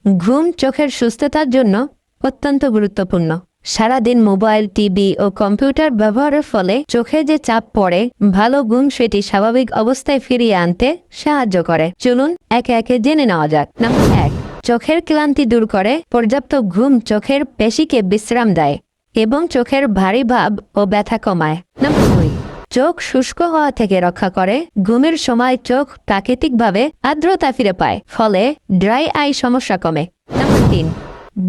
ঘুম চোখের সুস্থতার জন্য অত্যন্ত গুরুত্বপূর্ণ। সারাদিন মোবাইল, টিভি ও কম্পিউটার ব্যবহারের ফলে চোখে যে চাপ পড়ে, ভালো ঘুম সেটি স্বাভাবিক অবস্থায় ফিরিয়ে আনতে সাহায্য করে। চলুন একে একে জেনে নেওয়া যাক। নাম্বার 1, চোখের ক্লান্তি দূর করে। পর্যাপ্ত ঘুম চোখের পেশিকে বিশ্রাম দেয় এবং চোখের ভারী ভাব ও ব্যথা কমায়। নাম্বার 2, চোখ শুষ্ক হওয়া থেকে রক্ষা করে। ঘুমের সময় চোখ প্রাকৃতিকভাবে আর্দ্রতা ফিরে পায়, ফলে ড্রাই আই সমস্যা কমে। নাম্বার 3,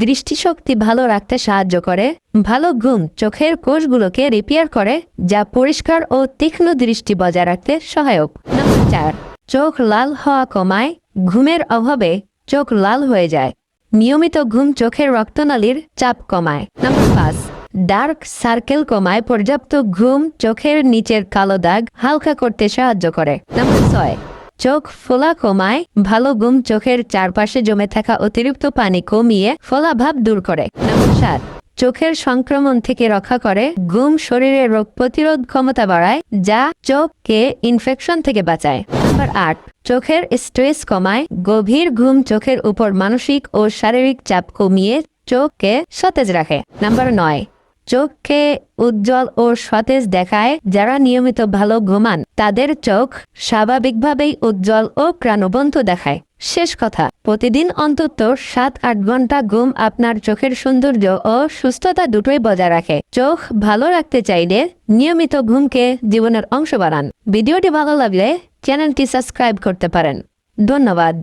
দৃষ্টিশক্তি ভালো রাখতে সাহায্য করে। ভালো ঘুম চোখের কোষগুলোকে রিপেয়ার করে, যা পরিষ্কার ও তীক্ষ্ণ দৃষ্টি বজায় রাখতে সহায়ক। নাম্বার 4, চোখ লাল হওয়া কমায়। ঘুমের অভাবে চোখ লাল হয়ে যায়। নিয়মিত ঘুম চোখের রক্তনালীর চাপ কমায়। নাম্বার 5, ডার্ক সার্কেল কমায়। পর্যাপ্ত ঘুম চোখের নিচের কালো দাগ হালকা করতে সাহায্য করে। নাম্বার 6, চোখ ফোলা কমায়। ভালো ঘুম চোখের চারপাশে জমে থাকা অতিরিক্ত পানি কমিয়ে ফোলা ভাব দূর করে। নাম্বার 7, চোখের সংক্রমণ থেকে রক্ষা করে। ঘুম শরীরের রোগ প্রতিরোধ ক্ষমতা বাড়ায়, যা চোখকে ইনফেকশন থেকে বাঁচায়। নাম্বার 8, চোখের স্ট্রেস কমায়। গভীর ঘুম চোখের উপর মানসিক ও শারীরিক চাপ কমিয়ে চোখকে সতেজ রাখে। নাম্বার 9, চোখকে উজ্জ্বল ও সতেজ দেখায়। যারা নিয়মিত ভালো ঘুমান তাদের চোখ স্বাভাবিকভাবেই উজ্জ্বল ও প্রাণবন্ত দেখায়। শেষ কথা, প্রতিদিন অন্তত 7-8 ঘন্টা ঘুম আপনার চোখের সৌন্দর্য ও সুস্থতা দুটোই বজায় রাখে। চোখ ভালো রাখতে চাইলে নিয়মিত ঘুমকে জীবনের অংশ বানান। ভিডিওটি ভালো লাগলে চ্যানেলটি সাবস্ক্রাইব করতে পারেন। ধন্যবাদ।